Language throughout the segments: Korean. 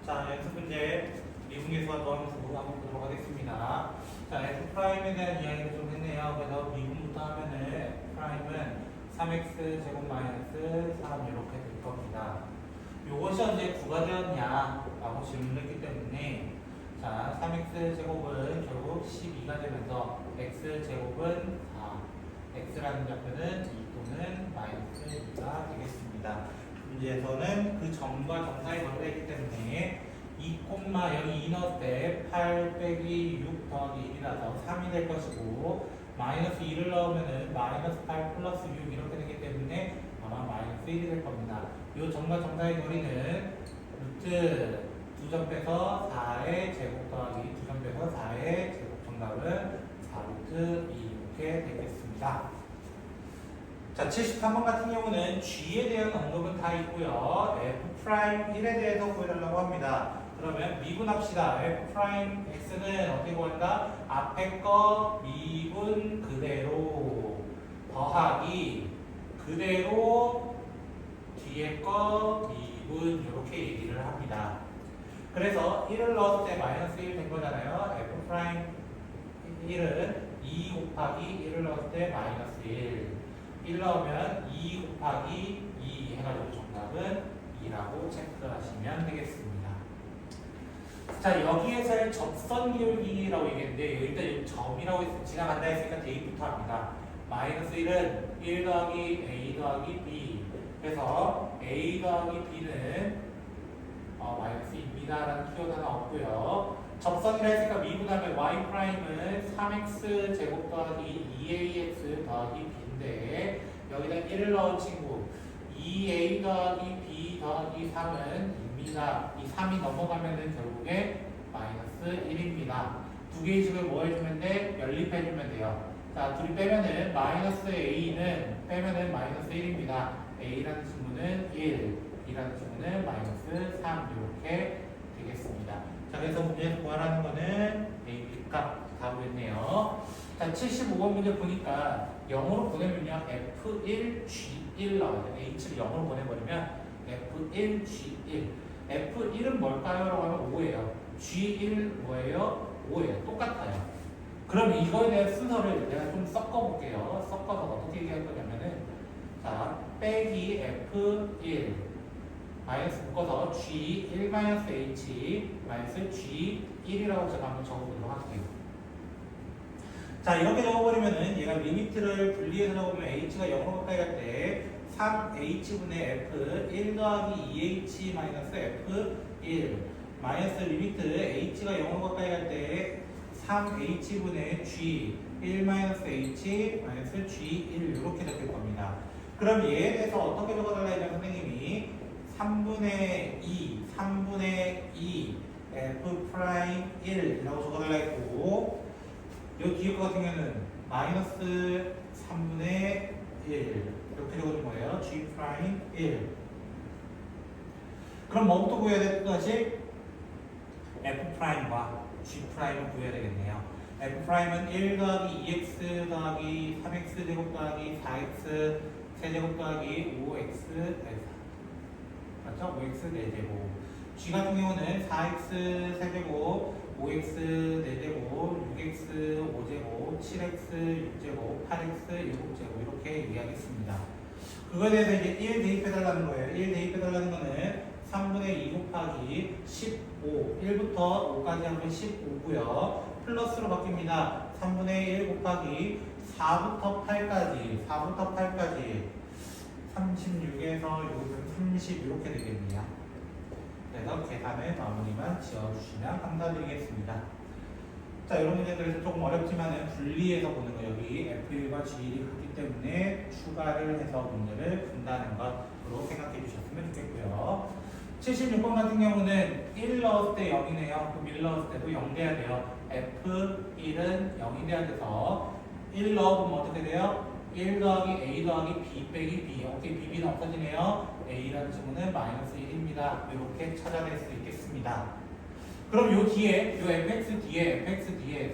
자, 연습 문제 미분계수와 더하면서 한번 보도록 하겠습니다. 자, F'에 대한 이야기를 좀 했네요. 그래서 미분부터 하면은 F'은 3x 제곱 마이너스 3 이렇게 될 겁니다. 요것이 언제 9가 되었냐? 라고 질문을 했기 때문에 자, 3x 제곱은 결국 12가 되면서 x 제곱은 4, x라는 좌표는 2 또는 마이너스 2가 되겠습니다. 문제에서는 그 점과 점 사이 거리가 있기 때문에 2, 0이 넣었을 때 8 빼기 6 더하기 1이라서 3이 될 것이고 마이너스 2를 넣으면 마이너스 8 플러스 6 이렇게 되기 때문에 아마 마이너스 1이 될 겁니다. 이 점과 점 사이 거리는 루트 2점 빼서 4의 제곱 더하기 2점 빼서 4의 제곱, 정답은 4루트 2 이렇게 되겠습니다. 자, 73번 같은 경우는 G에 대한 언급은 다 있고요. F'1에 대해서 구해달라고 합니다. 그러면 미분합시다. F'X는 어떻게 구한다? 앞에 거 미분 그대로 더하기 그대로 뒤에 거 미분 이렇게 얘기를 합니다. 그래서 1을 넣었을 때 마이너스 1 된 거잖아요. F'1은 2 곱하기 1을 넣었을 때 마이너스 1 넣으면 2 곱하기 2 해가지고 정답은 2라고 체크하시면 되겠습니다. 자, 여기에서의 접선 기울기라고 얘기했는데 일단 이 점이라고 지나간다 했으니까 대입부터 합니다. 마이너스 1은 1 더하기 a 더하기 b 그래서 a 더하기 b는 마이너스 2입니다 라는 키워드 하나 없고요. 접선이라 했으니까 미분하면 y'은 3x 제곱 더하기 2ax 더하기 b인데 여기다 1을 넣은 친구 2a 더하기 b 더하기 3은 2입니다. 이 3이 넘어가면은 결국에 마이너스 1입니다. 두 개의 식을 뭐 해주면 돼? 연립해주면 돼요. 자, 둘이 빼면은 마이너스 a는 빼면은 마이너스 1입니다. a라는 친구는 1, b라는 친구는 마이너스 3 이렇게 되겠습니다. 자, 그래서 문제에서 구하라는 거는 a, b 값 다 구했네요. 자, 75번 문제 보니까 0으로 보내면요 F1, G1 나와요. H를 0으로 보내버리면 F1, G1 F1은 뭘까요? 라고 하면 5예요. G1 뭐예요? 5예요. 똑같아요. 그럼 이거에 대한 순서를 내가 좀 섞어볼게요. 섞어서 어떻게 얘기할 거냐면은 자, 빼기 F1 마이너스 묶어서 G1 마이너스 H 마이너스 G1이라고 제가 한번 적어보도록 할게요. 자, 이렇게 적어버리면은 얘가 리미트를 분리해서 적으면 h가 0으로 가까이 갈 때 3h분의 f 1 더하기 2h 마이너스 f1 마이너스 리미트 h가 0으로 가까이 갈 때 3h분의 g 1 마이너스 h 마이너스 g1 이렇게 적힐 겁니다. 그럼 얘에 대해서 어떻게 적어달라 했냐 선생님이 3분의 2 f'1이라고 적어달라 했고 이 뒤에 거 같은 경우는 마이너스 3분의 1 이렇게 적어준 거예요. G'1 그럼 뭐부터 구해야 돼? 또다시 F'과 G'을 구해야 되겠네요. F'은 1 더하기 2x 더하기 3x 제곱 더하기 4x 세제곱 더하기 5x 맞죠? 5x 4제곱 G 같은 경우는 4x 세제곱 5x 4제곱, 6x 5제곱, 7x 6제곱, 8x 7제곱 이렇게 얘기하겠습니다. 그거에 대해서 이제 1 대입해달라는 거예요. 1 대입해달라는 거는 3분의 2 곱하기 15 1부터 5까지 하면 15고요. 플러스로 바뀝니다. 3분의 1 곱하기 4부터 8까지 36에서 여기서 30 이렇게 되겠네요. 그래서 계산의 마무리만 지어주시면 감사드리겠습니다. 자, 이런 문제들에서 조금 어렵지만 분리해서 보는 거 여기 F1과 G1이 같기 때문에 추가를 해서 문제를 푼다는 것으로 생각해 주셨으면 좋겠고요. 76번 같은 경우는 1 넣었을 때 0이네요. 그럼 1 넣었을 때도 0 돼야 돼요. F1은 0이 돼야 돼서 1 넣어보면 어떻게 돼요? 1 더하기 A 더하기 B 빼기 B 어떻게 BB는 없어지네요. A라는 친구는 마이너스 1입니다. 이렇게 찾아낼 수 있겠습니다. 그럼 요 뒤에 요 fx 뒤에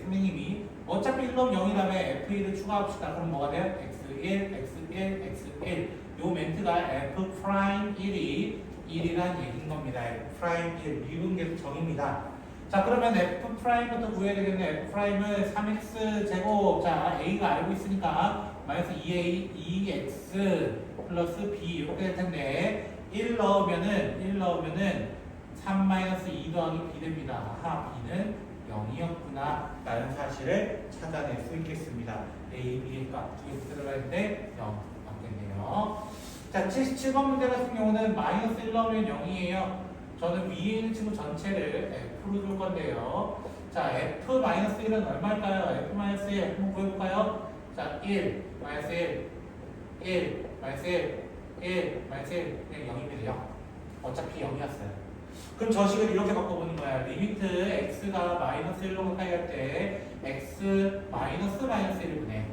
선생님이 어차피 1 넣으면 0이라면 f1을 추가합시다. 그럼 뭐가 돼요? x1 요 멘트가 f'1이 1이란 얘기인 겁니다. F'1 미분계수 정입니다. 자, 그러면 F'부터 구해야 되겠네. F'을 3x 제곱. 자, A가 알고 있으니까 마이너스 2x 플러스 B 이렇게 될 텐데 1 넣으면은 3 마이너스 2 더하기 B 됩니다. 아하, B는 0이었구나 라는 사실을 찾아낼 수 있겠습니다. A, B의 값 두 개 들어가 있는데 0 맞겠네요. 자, 77번 문제 같은 경우는 마이너스 1 넣으면 0이에요. 저는 위에 있는 친구 전체를 F로 줄 건데요. 자, F-1은 얼마일까요? F-1 한번 구해볼까요? 자, 1, 마이너스 1, 1, 마이너스 1, 1, 마이너스 1, 그냥 0입니다. 0. 어차피 0이었어요. 그럼 저 식을 이렇게 바꿔보는 거야. 리미트 x가 마이너스 1로 가까이 할 때 x 마이너스 1을 보내.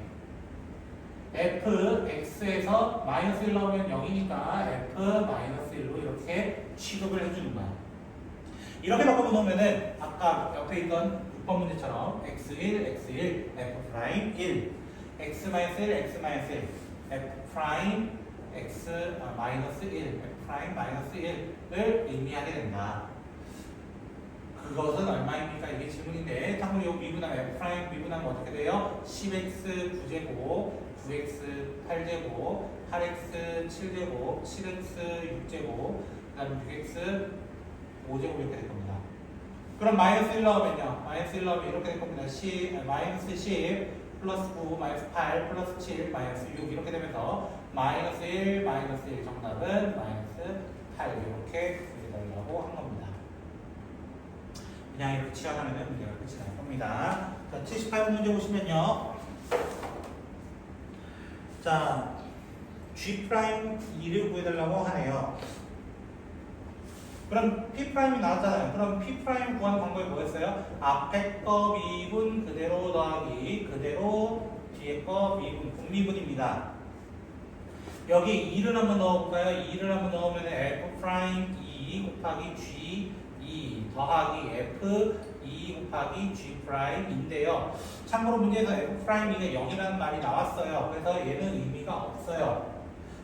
f x에서 마이너스 1 나오면 0이니까 f 마이너스 1로 이렇게 취급을 해주는 거야. 이렇게 바꿔보면은 아까 옆에 있던 6번 문제처럼 x1, x1, f'1, x 마이너스 1, x 마이너스 1, f' x 마이너스 1, f' 마이너스 1을 의미하게 된다. 그것은 얼마입니까? 이게 질문인데, 참고로 이 미분하면 f' 미분하면 어떻게 돼요? 10x 9제곱, 9x 8제곱, 8x 7제곱, 7x 6제곱, 그 다음에 6x 5제곱 이렇게 될 겁니다. 그럼 마이너스 1 넣으면요. 마이너스 1 넣으면 이렇게 될 겁니다. 마이너스 10 플러스 9, 마이너스 8, 플러스 7, 마이너스 6 이렇게 되면서 마이너스 1, 마이너스 1 정답은 마이너스 8 이렇게 구해달라고 한 겁니다. 그냥 이렇게 치환하면 문제가 끝이 날 겁니다. 자, 78번 문제 보시면요. 자, G'2를 구해달라고 하네요. 그럼 P'이 나왔잖아요. 그럼 P' 구한 방법이 뭐였어요? 앞에 거 미분 그대로 더하기 그대로 뒤에 거 미분 분미분입니다. 여기 2를 한번 넣어볼까요? 2를 한번 넣으면 F'2 곱하기 G2 더하기 F2 곱하기 G'인데요. 참고로 문제에서 F'이가 0이라는 말이 나왔어요. 그래서 얘는 의미가 없어요.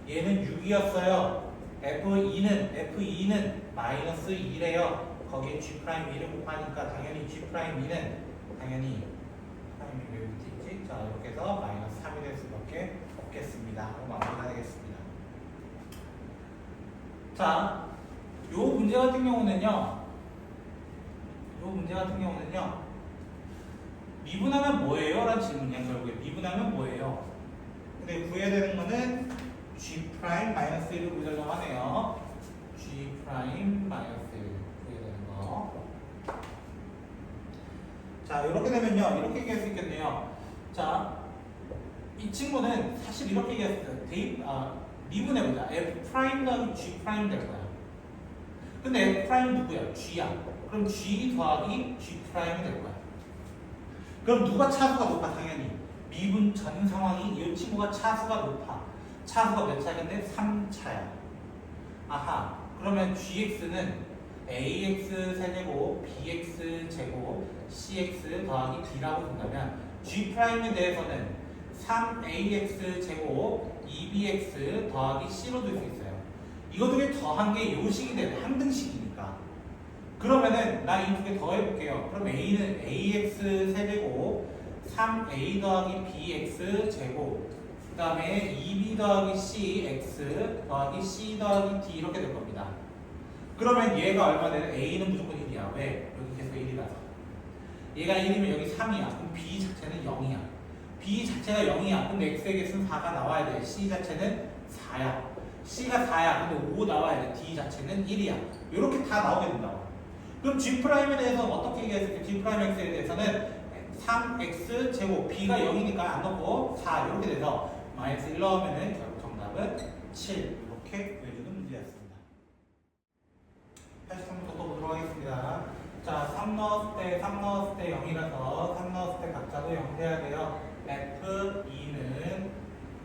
얘는 6이었어요. F2는 마이너스 2래요. 거기에 G'2를 곱하니까 당연히 G'2는 당연히 프라임이 왜 밑에 있지? 자, 이렇게 해서 마이너스 3이 될 수밖에 없겠습니다. 그럼 마무리가 되겠습니다. 자, 요 문제 같은 경우는요. 미분하면 뭐예요? 라는 질문이야. 결국에 미분하면 뭐예요? 근데 구해야 되는 거는 G'-1을 구해달라고 하네요. G'-1 구해야 되는 거. 자, 이렇게 되면요. 이렇게 얘기할 수 있겠네요. 자, 이 친구는 사실 이렇게 얘기했어요. 미분해보자. F' 더하기 G' 될 거야. 근데 F' 누구야? G야. 그럼 G 더하기 G' 될 거야. 그럼 누가 차수가 높아? 당연히. 미분 전 상황이 이 친구가 차수가 높아. 차수가 몇 차인데? 3차야. 아하. 그러면 gx는 ax 세제곱, bx 제곱, cx 더하기 d라고 본다면 g'에 대해서는 3ax 제곱, 2bx 더하기 c로 둘 수 있어요. 이거 두 개 더한 게 요식이 되네. 항등식이니까. 그러면은 나 이 두 개 더 해볼게요. 그럼 a는 ax 세제곱, 3a 더하기 bx 제곱, 그 다음에 2b 더하기 c x 더하기 c 더하기 d 이렇게 될 겁니다. 그러면 얘가 얼마 되는? a는 무조건 1이야. 왜? 여기 계속 1이라서. 얘가 1이면 여기 3이야. 그럼 b 자체는 0이야. b 자체가 0이야. 근데 x의 개수는 4가 나와야 돼. c 자체는 4야. c가 4야. 근데 5 나와야 돼. d 자체는 1이야. 이렇게 다 나오게 된다고. 그럼 G'에 대해서 어떻게 얘기했을까? G'X에 대해서는 3x 제곱, b가 0이니까 안 넣고 4 이렇게 돼서 마이너스 1 넣으면은 결국 정답은 7 이렇게 구해주는 문제였습니다. 83부터 또 보도록 하겠습니다. 자, 3 넣었을 때 0이라서 3 넣었을 때 각자도 0 돼야 돼요. F2는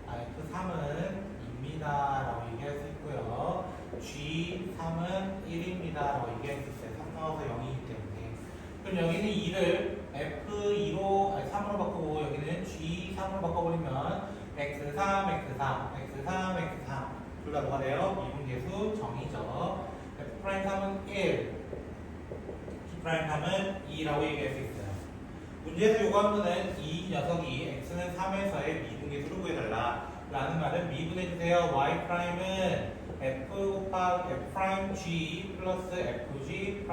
F3은 2입니다 라고 얘기할 수 있고요. G3은 1입니다 라고 얘기할 수 있어요. 3 넣어서 0이기 때문에. 그럼 여기는 2를 F2로 3으로 바꾸고 여기는 G3으로 바꿔버리면 X3, X3, X3, X3 둘 다 뭐가 돼요? 미분계수 정이죠. P' 3은 1, P' 3은 2라고 얘기할 수 있어요. 문제에서 요구한 거는 이 녀석이 x는 3에서의 미분계수를 구해달라 라는 말은 미분해주세요. y''은 f 곱하기 f''g 플러스 fg'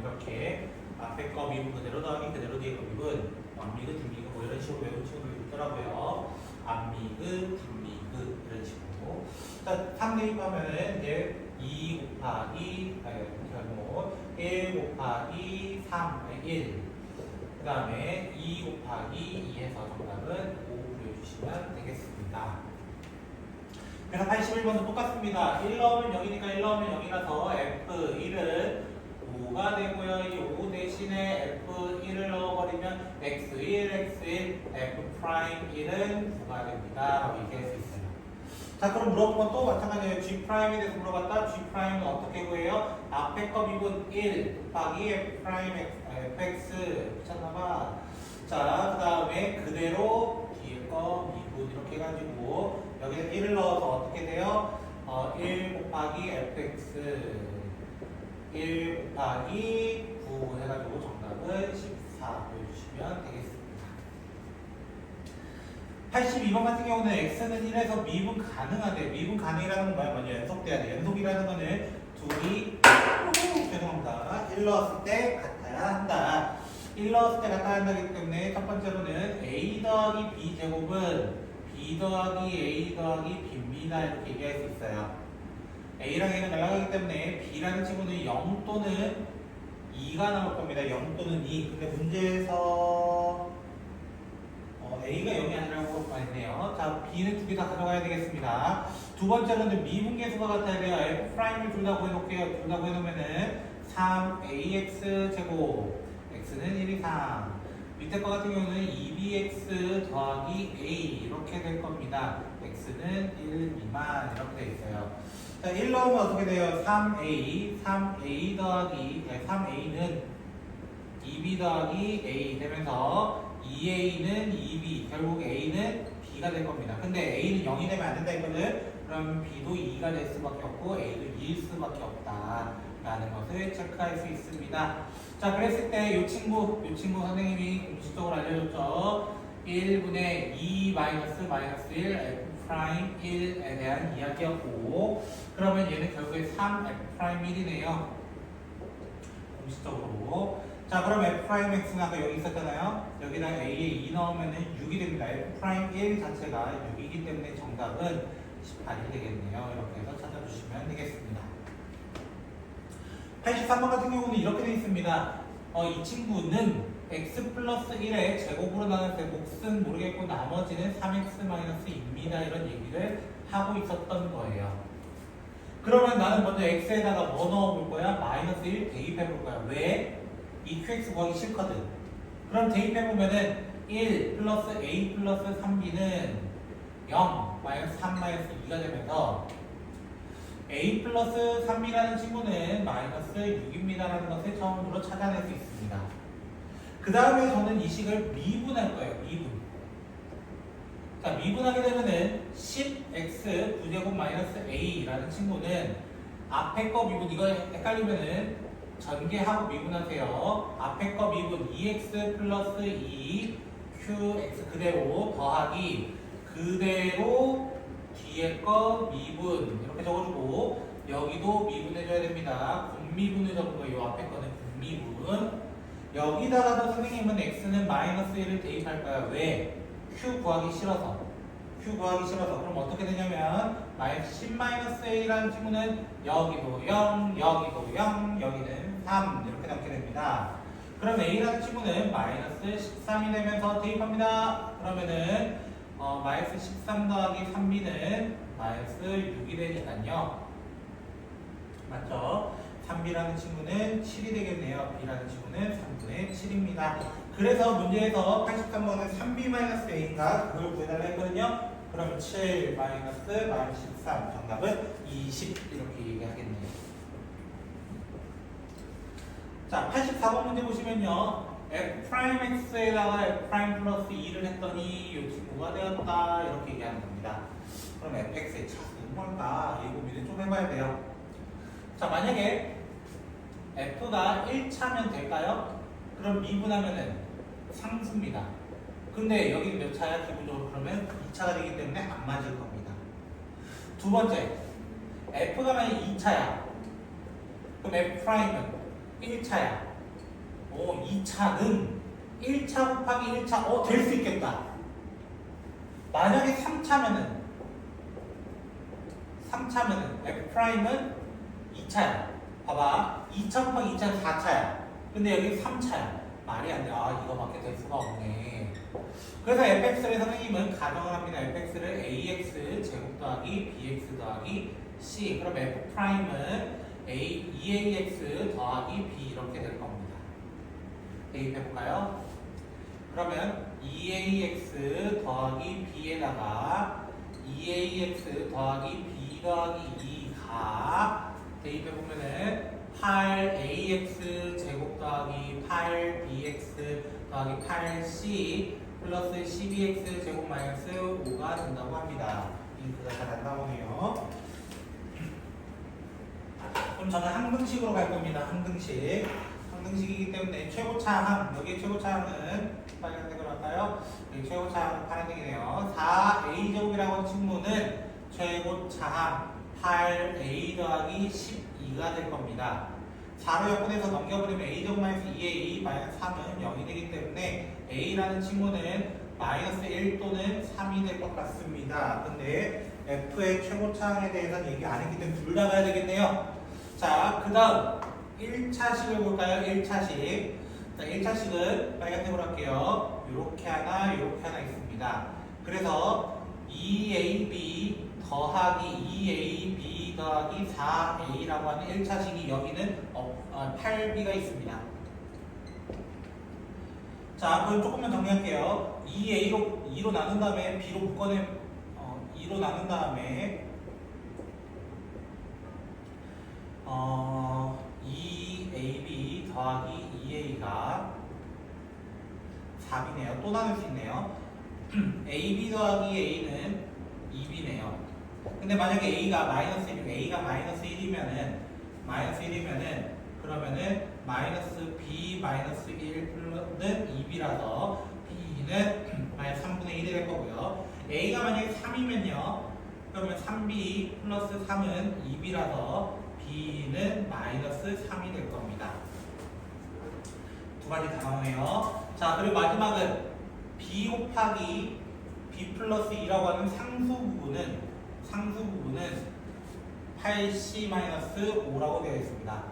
이렇게 앞에 거 미분 그대로 더하기 그대로 뒤에 거 미분 앞미그 뒷미그 뭐 이런 식으로 외우는 친구들이 있더라고요. 앞미그 뒷미그 이런 식으로. 자, 3 대입하면은 이제 2 곱하기 1 곱하기 3 1 그 다음에 2 곱하기 2에서 정답은 5 구해주시면 되겠습니다. 그래서 81번도 똑같습니다. 1 넣으면 0이니까 1 넣으면 0이라서 F1은 5가 되고요. 이 5 대신에 F1을 넣어버리면 X1, X1, F'1은 9가 됩니다. 라고 얘기할 수 있어요. 자, 그럼 물어본 건 또 마찬가지예요. G'에 대해서 물어봤다. G'는 어떻게 구해요? 앞에 거 미분 1 곱하기 fx 미쳤나봐. 자, 그 다음에 그대로 뒤에 거 미분 이렇게 해가지고 여기서 1을 넣어서 어떻게 돼요? 1 곱하기 fx 1 곱하기 9 해가지고 정답은 14 보여주시면 되겠습니다. 82번 같은 경우는 x는 1에서 미분 가능하대. 미분 가능이라는 건 뭐야? 연속돼야 돼. 연속이라는 거는 둘이 죄송합니다. 1 넣었을 때 같아야 한다. 1 넣었을 때 같아야 한다기 때문에 첫 번째로는 a 더하기 b 제곱은 b 더하기 a 더하기 b입니다. 이렇게 얘기할 수 있어요. a랑 a는 날아가기 때문에 b라는 친구는 0 또는 2가 나올 겁니다. 0 또는 2. 근데 문제에서 a가 0이 아니라고 했네요. 자, b는 두 개 다 가져가야 되겠습니다. 두 번째로는 미분계수가 같아야 돼요. f'을 둘 다 구해놓을게요. 둘 다 구해놓으면은 3ax 제곱 x는 1 이상 밑에 거 같은 경우는 2bx 더하기 a 이렇게 될 겁니다. x는 1 미만 이렇게 돼 있어요. 자, 1 넣으면 어떻게 돼요? 3a 더하기 3a는 2b 더하기 a 되면서 2a는 2b 결국 a는 b가 될 겁니다. 근데 a는 0이 되면 안 된다 이거는 그럼 b도 2가 될 수밖에 없고 a도 2일 수밖에 없다 라는 것을 체크할 수 있습니다. 자, 그랬을 때 이 친구 선생님이 공식적으로 알려줬죠. 1분의 2 마이너스 1 F'1에 대한 이야기였고 그러면 얘는 결국에 3F'1이네요. 공식적으로. 자, 그럼 F'X는 아까 여기 있었잖아요. 여기다 A에 2 넣으면 6이 됩니다. F'1 자체가 6이기 때문에 정답은 18이 되겠네요. 이렇게 해서 찾아주시면 되겠습니다. 83번 같은 경우는 이렇게 되어 있습니다. 이 친구는 x 플러스 1의 제곱으로 나눌 때 몫은 모르겠고 나머지는 3x-2입니다. 이런 얘기를 하고 있었던 거예요. 그러면 나는 먼저 x에다가 뭐 넣어볼 거야? 마이너스 1 대입해볼 거야. 왜? 이 qx 구하기 싫거든. 그럼 대입해보면은 1 플러스 a 플러스 3b는 0 마이너스 3 마이너스 2가 되면서 a 플러스 3b라는 친구는 마이너스 6입니다 라는 것을 처음으로 찾아낼 수 있습니다. 그 다음에 저는 이 식을 미분할 거예요. 미분. 자, 미분하게 되면은 10x 부제곱 마이너스 a라는 친구는 앞에 거 미분 이거 헷갈리면은 전개하고 미분하세요. 앞에 거 미분 2x 플러스 2 qx 그대로 더하기 그대로 뒤에 거 미분 이렇게 적어주고 여기도 미분해줘야 됩니다. 공미분을 적은 거예요. 앞에 거는 공미분. 여기다가도 선생님은 x는 마이너스 1을 대입할 거야. 왜? q 구하기 싫어서. 그럼 어떻게 되냐면 마이너스 10-a라는 친구는 여기도 0, 여기도 0, 여기는 3 이렇게 남게 됩니다. 그럼 a라는 친구는 마이너스 13이 되면서 대입합니다. 그러면은 마이너스 13 더하기 3b는 마이너스 6이 되니까요. 맞죠? 3b라는 친구는 7이 되겠네요. b라는 친구는 3분의 7입니다. 그래서 문제에서 83번은 3b-a인가 그걸 구해달라 했거든요. 그럼 7 마이너스 13 정답은 20 이렇게 얘기하겠네요. 자, 84번 문제 보시면요. f'x에다가 f' 플러스 2를 했더니 이 친구가 되었다 이렇게 얘기하는 겁니다. 그럼 fx의 차는 뭘까? 이 고민을 좀 해봐야 돼요. 자, 만약에 f가 1차면 될까요? 그럼 미분하면은 상수입니다. 근데 여기는 몇 차야? 기본적으로 그러면 2차가 되기 때문에 안 맞을 겁니다. 두 번째, f가 만약 2차야. 그럼 f'은 1차야. 2차는 1차 곱하기 1차, 될 수 있겠다. 만약에 3차면은 f'은 2차야. 봐봐. 2차 곱하기 2차는 4차야. 근데 여기 3차야. 말이 안 돼. 이거밖에 될 수가 없네. 그래서 fx를 선생님은 가정을 합니다. fx를 ax 제곱 더하기 bx 더하기 c. 그럼 f'은 2ax 더하기 b 이렇게 될 겁니다. 대입해볼까요? 그러면 2ax 더하기 b에다가 2ax 더하기 b 더하기 2가 대입해보면은 8ax 제곱 더하기 8bx 더하기 8c 플러스 12x 제곱 마이너스 5가 된다고 합니다. 잉크가 잘 안 나오네요. 그럼 저는 항등식으로 갈 겁니다. 항등식이기 때문에 최고차항, 여기 최고차항은 빨간색으로 할까요? 여기 최고차항은 파란색이네요. 4a제곱이라고 하는 친구는 최고차항 8a 더하기 12가 될 겁니다. 4로 약분해서 넘겨버리면 a제곱 마이너스 2a 마이너스 3은 0이 되기 때문에 a라는 친구는 마이너스 1 또는 3이 될 것 같습니다. 근데 f의 최고차항에 대해서는 얘기 안 했기 때문에 둘 다 가야 되겠네요. 자, 그 다음 1차식을 볼까요? 1차식. 자, 1차식은 빨간색으로 할게요. 요렇게 하나 있습니다. 그래서 2ab 더하기 2ab 더하기 4a라고 하는 1차식이 여기는 8b가 있습니다. 자, 그럼 조금만 정리할게요. 2로 나눈 다음에 b로 묶어내 2로 나눈 다음에 2ab 더하기 2a가 4b네요. 또 나눌 수 있네요. ab 더하기 a는 2b네요. 근데 만약에 a가 마이너스 1이면은 그러면은 마이너스 b 마이너스 1는 2b라서 b는 마이너스 3분의 1이 될 거고요. a가 만약에 3이면요. 그러면 3b 플러스 3은 2b라서 b는 마이너스 3이 될 겁니다. 두 가지 다 나오네요. 자, 그리고 마지막은 b 곱하기 b 플러스 2라고 하는 상수 부분은 8c-5라고 되어 있습니다.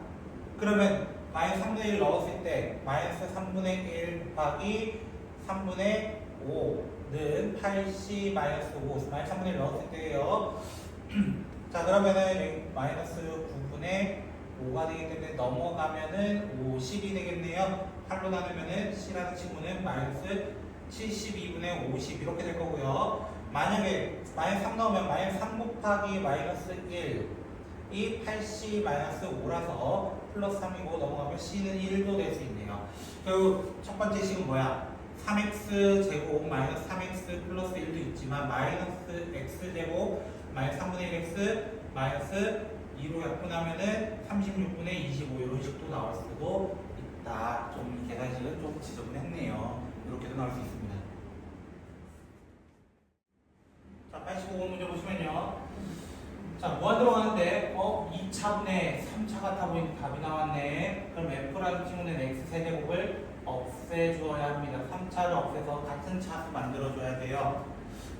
그러면 마이너스 3분의 1 넣었을 때 마이너스 3분의 1 곱하기 3분의 5는 8c-5 마이너스 3분의 1 넣었을 때예요. 자, 그러면은 마이너스 9분의 5가 되기 때문에 넘어가면은 50이 되겠네요. 8로 나누면은 c라는 친구는 마이너스 72분의 50 이렇게 될 거고요. 만약에 마이너스 3 넣으면 마이너스 3 곱하기 마이너스 1이 8c-5라서 플러스 3이고 넘어가면 c는 1도 될 수 있네요. 그리고 첫 번째 식은 뭐야? 3x 제곱 마이너스 3x 플러스 1도 있지만 마이너스 x제곱 마이너스 3분의 1x 마이너스 2로 약분하면은 36분의 25 이런 식도 나올 수도 있다. 좀 계산식은 좀 지저분했네요. 이렇게도 나올 수 있습니다. 자, 85번 문제 보시면요. 자, 뭐가 들어가는데 2차분의 3차 같아 보이는 답이 나왔네. 그럼 f라는 친구는 x 세제곱을 없애줘야 합니다. 3차를 없애서 같은 차수 만들어줘야 돼요.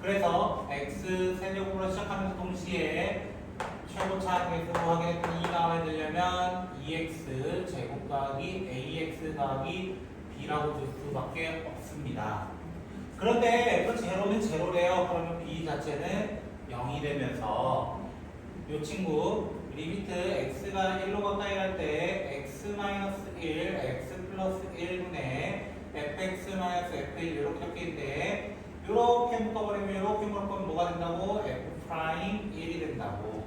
그래서 x 세제곱으로 시작하면서 동시에 최고차항에서 확인했던 2 나와야 되려면 2x 제곱 더하기 ax 더하기 b라고 줄 수밖에 없습니다. 그런데 f 제로는 제로래요. 그러면 b 자체는 0이 되면서 이 친구 리미트 x가 1로 가까이 갈 때 x-1, x 플러스 1분의 fx-f1 이렇게 적혀있는데 이렇게 묶어버리면 이렇게 묶어버리면 뭐가 된다고? f'1이 된다고.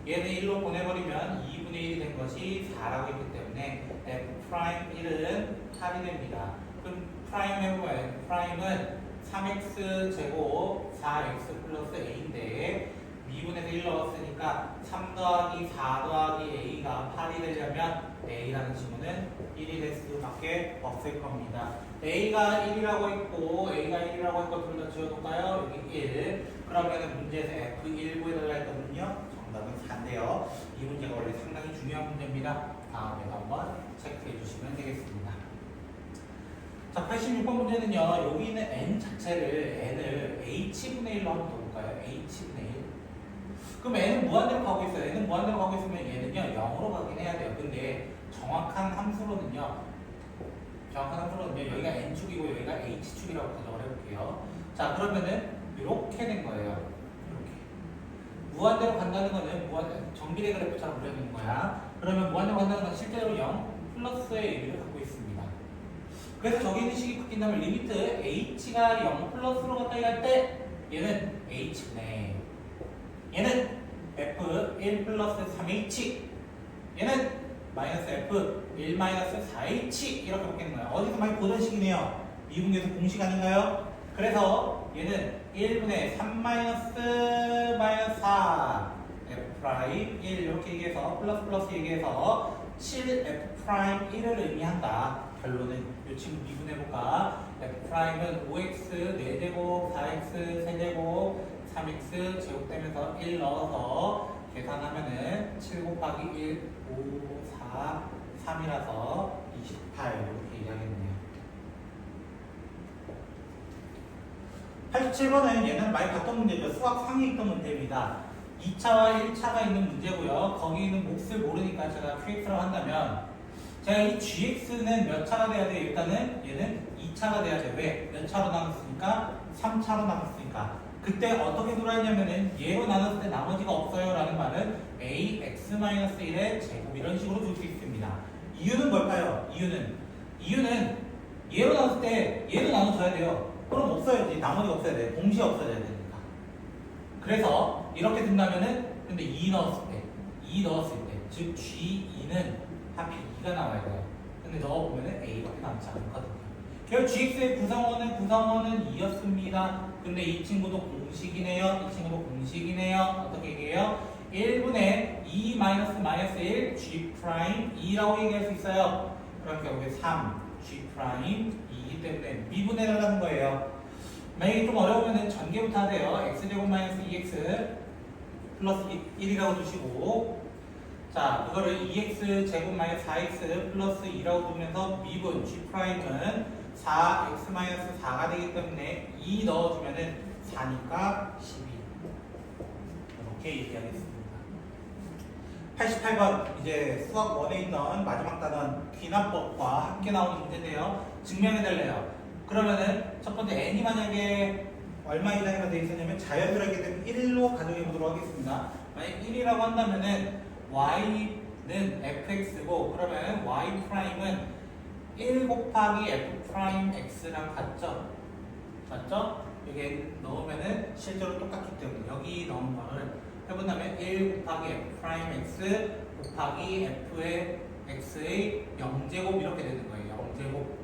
얘는 1로 보내버리면 2분의 1이 된 것이 4라고 했기 때문에 f'1은 8이 됩니다. 그럼 프라임 해보면 프라임은 3x 제곱 4x 플러스 a인데 미분에서 1 넣었으니까 3 더하기 4 더하기 a가 8이 되려면 a라는 지문은 1이 될 수밖에 없을 겁니다. a가 1이라고 했고 a가 1이라고 했고 둘 다 지워놓을까요? 여기 1. 그러면 문제에서 F1 구해달라 했거든요. 정답은 4인데요. 이 문제가 원래 상당히 중요한 문제입니다. 다음에 한번 체크해 주시면 되겠습니다. 자, 86번 문제는요. 여기 있는 n 자체를 n을 h분의 1로 한번 둬볼까요? h분의 1. 그럼 n은 무한대로 가고 있어요. n은 무한대로 가고 있으면 얘는요 0으로 가긴 해야 돼요. 근데 정확한 함수로는요 여기가 n축이고 여기가 h축이라고 가정을 해볼게요. 자, 그러면은 이렇게 된 거예요. 이렇게 무한대로 간다는 거는 정비례 그래프처럼 그려지는 거야. 그러면 무한대로 간다는 건 실제로 0 플러스의 의미를 갖고 있습니다. 그래서 저기 있는 식이 바뀐다면 리미트 h가 0 플러스로 가까이 갈 때 얘는 h네. 얘는 f1 플러스 3h. 얘는 마이너스 f1 마이너스 4h 이렇게 바뀌는 거예요. 어디서 많이 보던 식이네요. 미분계수 공식 아닌가요? 그래서 얘는 1분의 3 마이너스 4 f 프라임 1 이렇게 얘기해서 플러스 얘기해서 7 f 프라임 1을 의미한다. 결론은 이 친구 미분해볼까? f 프라임은 5x 4제곱 4x 3제곱 3x 제곱되면서 1 넣어서 계산하면은 7 곱하기 1 5 4 3이라서 28 이렇게 얘기하겠네요. 87번은 얘는 많이 봤던 문제죠. 수학 상에 있던 문제입니다. 2차와 1차가 있는 문제고요. 거기 있는 몫을 모르니까 제가 QX를 한다면 제가 이 GX는 몇 차가 돼야 돼요? 일단은 얘는 2차가 돼야 돼요. 왜? 몇 차로 나눴으니까? 3차로 나눴으니까. 그때 어떻게 돌아있냐면은 얘로 나눴을 때 나머지가 없어요 라는 말은 ax-1의 제곱 이런 식으로 줄 수 있습니다. 이유는 뭘까요? 이유는 얘로 나눴을 때 얘도 나눠줘야 돼요. 그럼 없어야지. 나머지가 없어야 돼. 동시에 없어져야 되니까. 그래서 이렇게 된다면은 근데 2 넣었을 때 즉 G2는 하필 2가 나와야 돼요. 근데 넣어보면은 A밖에 남지 않거든요. 결국 GX의 구성원은 2였습니다. 근데 이 친구도 공식이네요. 어떻게 얘기해요? 1분의 2 마이너스 1 G 프라임 2라고 얘기할 수 있어요. 그럼 결국에 3 G 프라임 2이기 때문에 미분해달라는 거예요. 만약에 좀 어려우면 전개부터 하세요. x제곱 마이너스 2x 플러스 1이라고 두시고 자, 이거를 2x 제곱 마이너스 4x 플러스 2라고 두면서 미분 G 프라임은 4x 마이너스 4가 되기 때문에 2 넣어주면은 4니까 12 이렇게 얘기하겠습니다. 88번 이제 수학 1에 있던 마지막 단원 귀납법과 함께 나오는 문제인데요. 증명해달래요. 그러면은 첫 번째 n이 만약에 얼마 이상이라 되어 있었냐면 자연수라게 되면 1로 가정해 보도록 하겠습니다. 만약 1이라고 한다면은 y는 fx고 그러면 y 프라임은 1 곱하기 f 프라임 x랑 같죠? 맞죠? 여기 넣으면은 실제로 똑같기 때문에 여기 넣은 거를 해본다면 1 곱하기 f 프라임 x 곱하기 f의 x의 0제곱 이렇게 되는 거예요. 0제곱.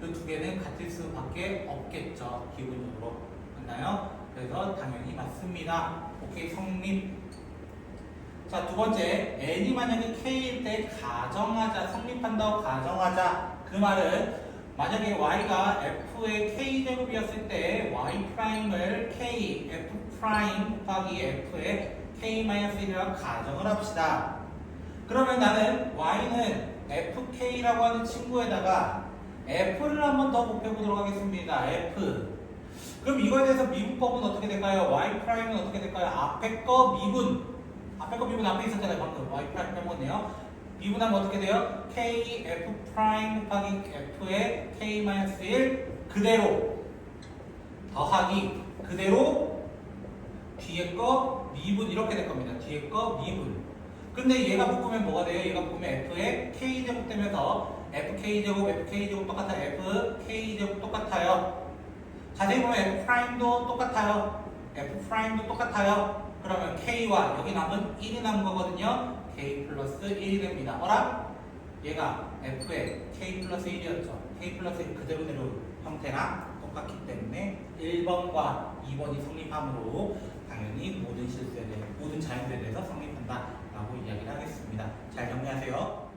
그 두 개는 같을 수밖에 없겠죠. 기본적으로. 맞나요? 그래서 당연히 맞습니다. 오케이, 성립. 자, 두 번째. n이 만약에 k일 때 가정하자, 성립한다고 가정하자. 그 말은 만약에 y가 f의 k제곱이었을 때 y 프라임을 k, f 프라임 곱하기 f의 k-1이라고 가정을 합시다. 그러면 나는 y는 fk라고 하는 친구에다가 f를 한번 더 곱해보도록 하겠습니다. f. 그럼 이거에 대해서 미분법은 어떻게 될까요? y 프라임은 어떻게 될까요? 앞에 거 미분. 앞에 있었잖아요. 방금 y 프라임 빼먹었네요. 미분하면 어떻게 돼요? k f 프라임 곱하기 f의 k-1 그대로 더하기 그대로 뒤에 거 미분 이렇게 될 겁니다. 뒤에 거 미분. 근데 얘가 묶으면 뭐가 돼요? 얘가 묶으면 f의 k제곱 되면서 fk제곱 똑같아요. fk제곱 똑같아요. 자세히 보면 f'도 똑같아요. f'도 똑같아요. 그러면 k와 여기 남은 1이 남은 거거든요. k 플러스 1이 됩니다. 어라? 얘가 f의 k 플러스 1이었죠. k 플러스 1 그대로 내려온 형태랑 똑같기 때문에 1번과 2번이 성립함으로 당연히 모든 실수에 대해 모든 자연수에 대해서 성립한다라고 이야기를 하겠습니다. 잘 정리하세요.